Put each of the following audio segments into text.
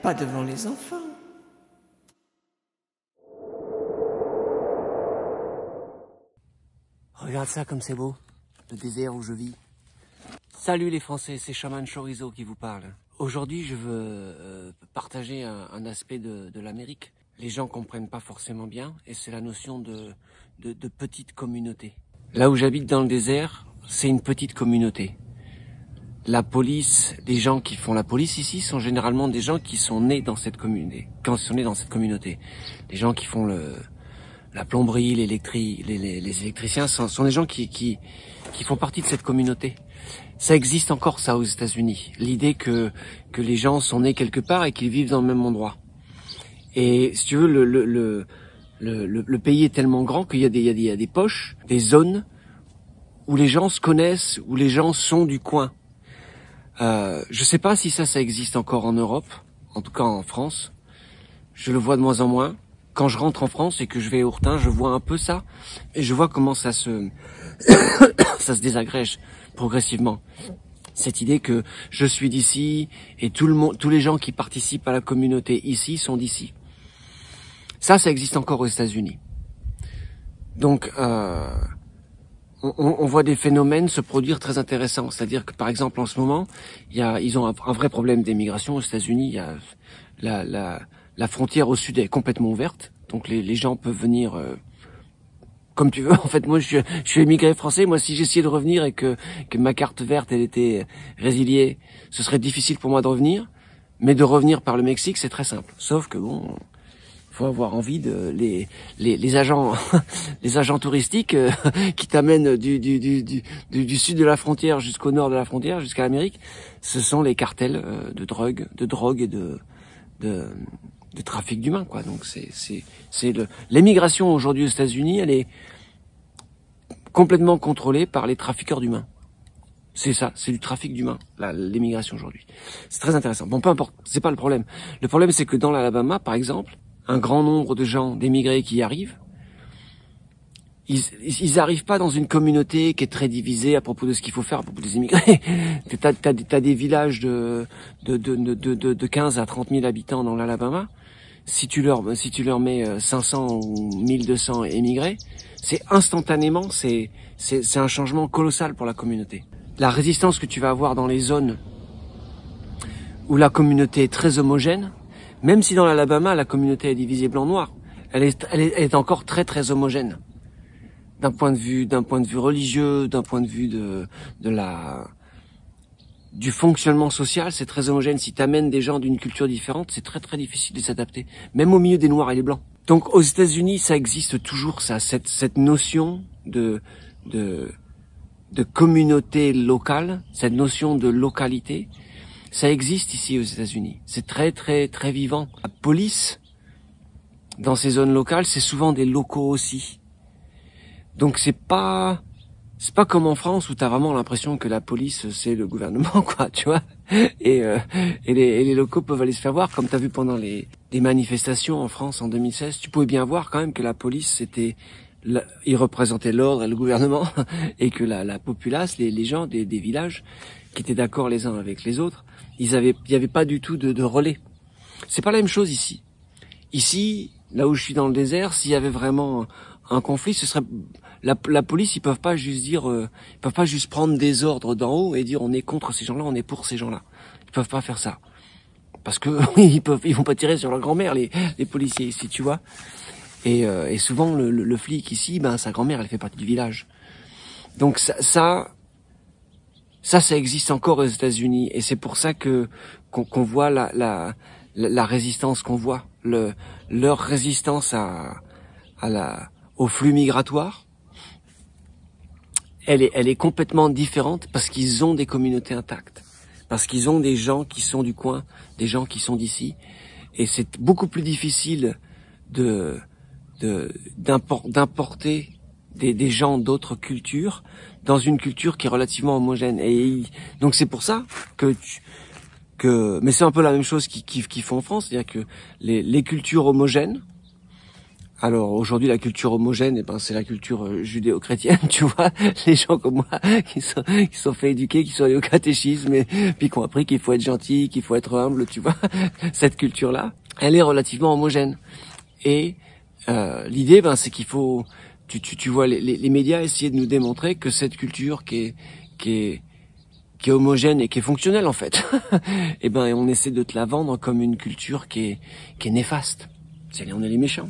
pas devant les enfants. Regarde ça comme c'est beau, le désert où je vis. Salut les Français, c'est Shaman Chorizo qui vous parle. Aujourd'hui, je veux partager un aspect de l'Amérique. Les gens comprennent pas forcément bien, et c'est la notion de petite communauté. Là où j'habite dans le désert, c'est une petite communauté. La police, les gens qui font la police ici sont généralement des gens qui sont nés dans cette communauté. Quand ils sont nés dans cette communauté, les gens qui font la plomberie, les électriciens sont des gens qui font partie de cette communauté. Ça existe encore ça aux États-Unis. L'idée que les gens sont nés quelque part et qu'ils vivent dans le même endroit. Et si tu veux, le pays est tellement grand qu'il y a des poches, des zones où les gens se connaissent, où les gens sont du coin. Je sais pas si ça existe encore en Europe, en tout cas en France. Je le vois de moins en moins. Quand je rentre en France et que je vais au Hortin, je vois un peu ça, et je vois comment ça se désagrège progressivement. Cette idée que je suis d'ici et tous les gens qui participent à la communauté ici sont d'ici. Ça existe encore aux États-Unis. Donc, on voit des phénomènes se produire très intéressants. C'est-à-dire que, par exemple, en ce moment, ils ont un vrai problème d'immigration aux États-Unis. Il y a la frontière au sud est complètement ouverte, donc les gens peuvent venir comme tu veux. En fait, moi, je suis émigré français. Moi, si j'essayais de revenir et que ma carte verte, elle était résiliée, ce serait difficile pour moi de revenir. Mais de revenir par le Mexique, c'est très simple. Sauf que bon, faut avoir envie de les agents les agents touristiques qui t'amènent du sud de la frontière jusqu'au nord de la frontière, jusqu'à l'Amérique. Ce sont les cartels de drogue et de trafic d'humains, quoi. Donc l'émigration aujourd'hui aux États-Unis, elle est complètement contrôlée par les trafiqueurs d'humains. C'est ça, c'est du trafic d'humains, l'émigration aujourd'hui. C'est très intéressant. Bon, peu importe, c'est pas le problème. Le problème, c'est que dans l'Alabama, par exemple, un grand nombre de gens, d'émigrés qui y arrivent, ils arrivent pas dans une communauté qui est très divisée à propos de ce qu'il faut faire à propos des immigrés. T'as des villages de 15 à 30 000 habitants dans l'Alabama. Si tu leur mets 500 ou 1200 émigrés, c'est instantanément, c'est un changement colossal pour la communauté. La résistance que tu vas avoir dans les zones où la communauté est très homogène, même si dans l'Alabama la communauté est divisée blanc-noir, elle est encore très très homogène. D'un point de vue religieux, d'un point de vue du fonctionnement social, c'est très homogène. Si tu amènes des gens d'une culture différente, c'est très très difficile de s'adapter, même au milieu des noirs et des blancs. Donc aux États-Unis, ça existe toujours ça, cette notion de communauté locale, cette notion de localité, ça existe ici aux États-Unis. C'est très très très vivant. La police dans ces zones locales, c'est souvent des locaux aussi. Donc c'est pas comme en France où t'as vraiment l'impression que la police c'est le gouvernement, quoi, tu vois. Et les locaux peuvent aller se faire voir, comme t'as vu pendant les manifestations en France en 2016. Tu pouvais bien voir quand même que la police ils représentaient l'ordre et le gouvernement, et que la populace, les gens des villages qui étaient d'accord les uns avec les autres, il y avait pas du tout de relais. C'est pas la même chose ici. Ici, là où je suis dans le désert, s'il y avait vraiment un conflit, ce serait la police, ils peuvent pas juste prendre des ordres d'en haut et dire on est contre ces gens-là, on est pour ces gens-là. Ils peuvent pas faire ça. Parce que ils vont pas tirer sur leur grand-mère, les policiers ici, tu vois. Et souvent le flic ici, sa grand-mère, elle fait partie du village. Donc ça existe encore aux États-Unis, et c'est pour ça qu'on voit la résistance qu'on voit, leur résistance au flux migratoire. Elle est complètement différente parce qu'ils ont des communautés intactes, parce qu'ils ont des gens qui sont du coin, des gens qui sont d'ici, et c'est beaucoup plus difficile d'importer des gens d'autres cultures dans une culture qui est relativement homogène. Et donc c'est pour ça mais c'est un peu la même chose qu'ils font en France, c'est-à-dire que les cultures homogènes Alors aujourd'hui, la culture homogène, eh ben c'est la culture judéo-chrétienne, tu vois. Les gens comme moi qui sont fait éduquer, qui sont allés au catéchisme, et puis qui ont appris qu'il faut être gentil, qu'il faut être humble, tu vois. Cette culture-là, elle est relativement homogène. Et l'idée, ben c'est qu'il faut, tu vois, les médias essayer de nous démontrer que cette culture qui est homogène et qui est fonctionnelle en fait, et ben on essaie de te la vendre comme une culture qui est néfaste. On est les méchants.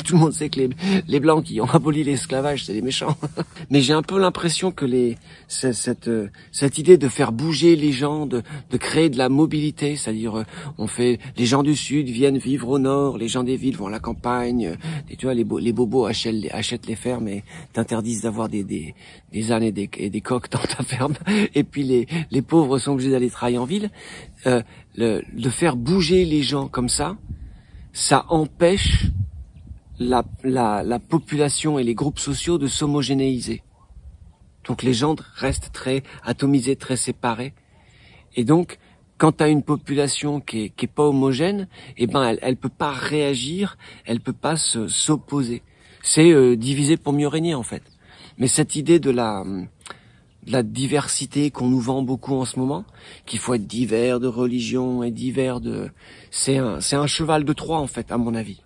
Tout le monde sait que les blancs qui ont aboli l'esclavage, c'est les méchants. Mais j'ai un peu l'impression que cette idée de faire bouger les gens, de créer de la mobilité, c'est-à-dire les gens du sud viennent vivre au nord, les gens des villes vont à la campagne, et tu vois les bobos achètent les fermes et t'interdisent d'avoir des ânes et des coqs dans ta ferme, et puis les pauvres sont obligés d'aller travailler en ville. De faire bouger les gens comme ça empêche la population et les groupes sociaux de s'homogénéiser. Donc les gens restent très atomisés, très séparés. Et donc, quand tu as une population qui est pas homogène, eh ben elle peut pas réagir, elle peut pas s'opposer. C'est diviser pour mieux régner en fait. Mais cette idée de la diversité qu'on nous vend beaucoup en ce moment, qu'il faut être divers de religion et divers c'est un cheval de Troie en fait, à mon avis.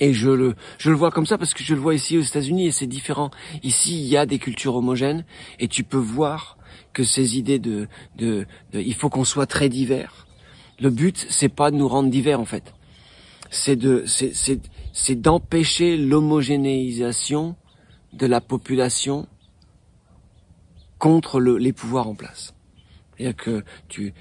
Et je le vois comme ça parce que je le vois ici aux États-Unis et c'est différent. Ici, il y a des cultures homogènes et tu peux voir que ces idées de il faut qu'on soit très divers. Le but, c'est pas de nous rendre divers en fait. C'est d'empêcher l'homogénéisation de la population contre les pouvoirs en place. C'est-à-dire que tu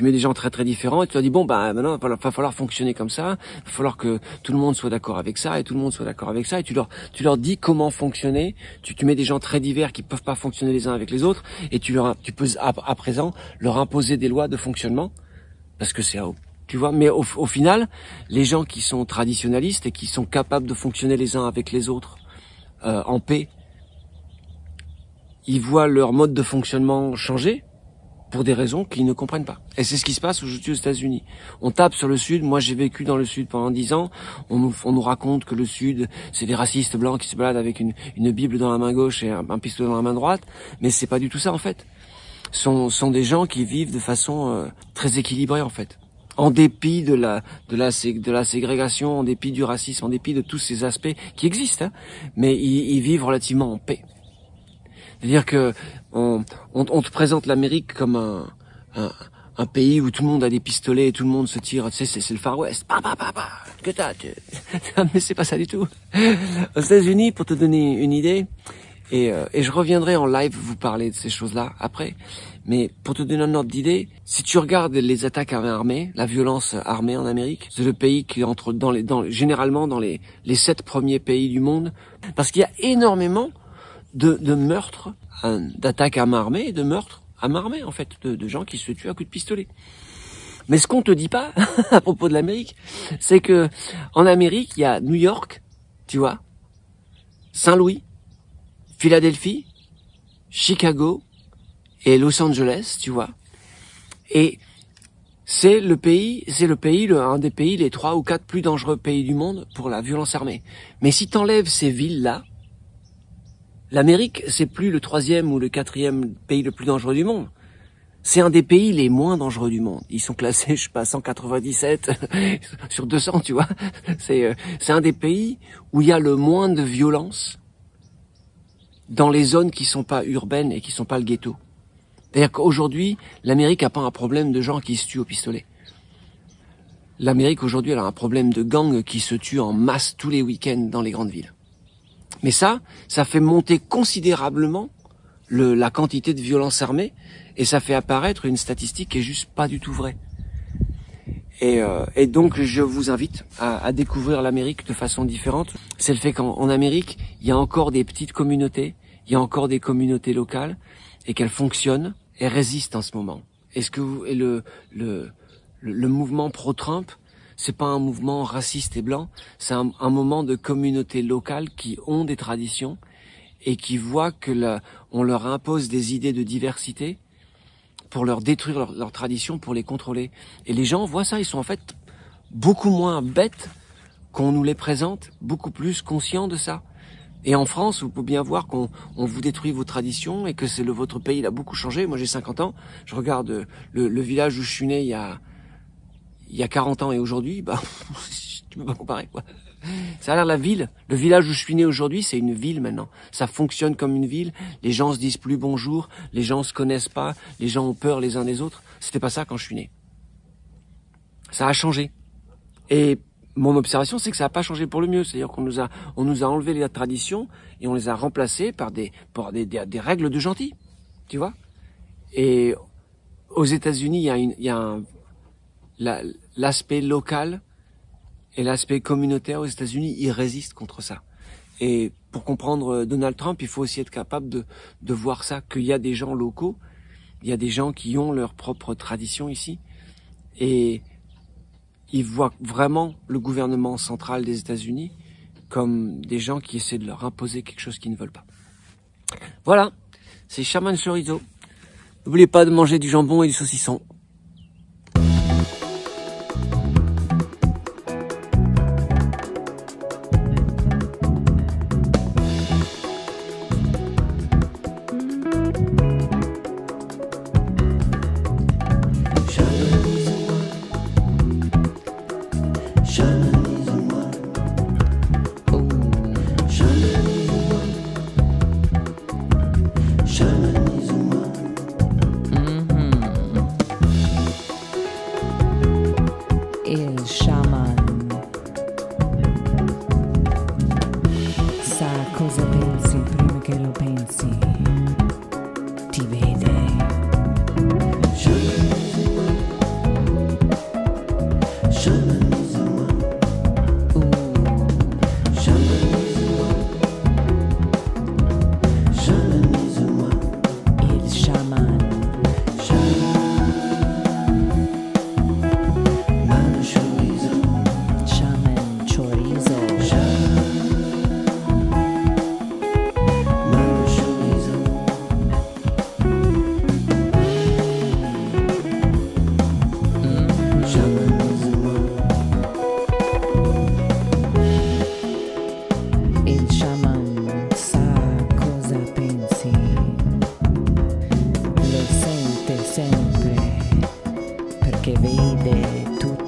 mets des gens très très différents et tu leur dis bon bah maintenant il va falloir fonctionner comme ça, il va falloir que tout le monde soit d'accord avec ça et tout le monde soit d'accord avec ça et tu leur dis comment fonctionner. Tu mets des gens très divers qui peuvent pas fonctionner les uns avec les autres et tu peux à présent leur imposer des lois de fonctionnement parce que tu vois, mais au final les gens qui sont traditionnalistes et qui sont capables de fonctionner les uns avec les autres en paix, ils voient leur mode de fonctionnement changer pour des raisons qu'ils ne comprennent pas. Et c'est ce qui se passe aujourd'hui aux États-Unis. On tape sur le Sud. Moi, j'ai vécu dans le Sud pendant 10 ans. On nous raconte que le Sud, c'est des racistes blancs qui se baladent avec une Bible dans la main gauche et un pistolet dans la main droite. Mais c'est pas du tout ça, en fait. Sont des gens qui vivent de façon très équilibrée, en fait. En dépit de la ségrégation, en dépit du racisme, en dépit de tous ces aspects qui existent, hein. Mais ils vivent relativement en paix. C'est-à-dire que on te présente l'Amérique comme un pays où tout le monde a des pistolets et tout le monde se tire, tu sais, c'est le Far West. Que t'as mais c'est pas ça du tout. Aux États-Unis, pour te donner une idée, et je reviendrai en live vous parler de ces choses-là après, mais pour te donner un ordre d'idée, si tu regardes les attaques armées, la violence armée en Amérique, c'est le pays qui entre généralement dans les 7 premiers pays du monde, parce qu'il y a énormément de meurtres, d'attaques à main armée et de meurtres à main armée, en fait, de gens qui se tuent à coups de pistolet. Mais ce qu'on te dit pas, à propos de l'Amérique, c'est que en Amérique, il y a New York, tu vois, Saint-Louis, Philadelphie, Chicago et Los Angeles, tu vois. Et c'est un des pays, les 3 ou 4 plus dangereux pays du monde pour la violence armée. Mais si t'enlèves ces villes-là, l'Amérique, c'est plus le 3e ou le 4e pays le plus dangereux du monde. C'est un des pays les moins dangereux du monde. Ils sont classés, je sais pas, 197 sur 200, tu vois. C'est un des pays où il y a le moins de violence dans les zones qui sont pas urbaines et qui sont pas le ghetto. C'est-à-dire qu'aujourd'hui, l'Amérique a pas un problème de gens qui se tuent au pistolet. L'Amérique, aujourd'hui, elle a un problème de gangs qui se tuent en masse tous les week-ends dans les grandes villes. Mais ça fait monter considérablement la quantité de violence armée et ça fait apparaître une statistique qui est juste pas du tout vraie. Et donc je vous invite à découvrir l'Amérique de façon différente. C'est le fait qu'en Amérique, il y a encore des petites communautés, il y a encore des communautés locales et qu'elles fonctionnent et résistent en ce moment. Est-ce que le mouvement pro-Trump, c'est pas un mouvement raciste et blanc, c'est un moment de communautés locales qui ont des traditions et qui voient que on leur impose des idées de diversité pour leur détruire leurs traditions, pour les contrôler. Et les gens voient ça, ils sont en fait beaucoup moins bêtes qu'on nous les présente beaucoup plus conscients de ça. Et en France, vous pouvez bien voir qu'on vous détruit vos traditions et que c'est votre pays, il a beaucoup changé. Moi, j'ai 50 ans. Je regarde le village où je suis né il y a 40 ans et aujourd'hui, bah, tu peux pas comparer, quoi. Ça a l'air la ville. Le village où je suis né aujourd'hui, c'est une ville maintenant. Ça fonctionne comme une ville. Les gens se disent plus bonjour. Les gens se connaissent pas. Les gens ont peur les uns des autres. C'était pas ça quand je suis né. Ça a changé. Et mon observation, c'est que ça n'a pas changé pour le mieux. C'est-à-dire qu'on nous a enlevé les traditions et on les a remplacées par des règles de gentil. Tu vois? Et aux États-Unis, il y a l'aspect local et l'aspect communautaire aux États-Unis, ils résistent contre ça. Et pour comprendre Donald Trump, il faut aussi être capable de voir ça, qu'il y a des gens locaux, il y a des gens qui ont leur propre tradition ici. Et ils voient vraiment le gouvernement central des États-Unis comme des gens qui essaient de leur imposer quelque chose qu'ils ne veulent pas. Voilà, c'est Shaman Chorizo. N'oubliez pas de manger du jambon et du saucisson. Sempre, perché vede tutto.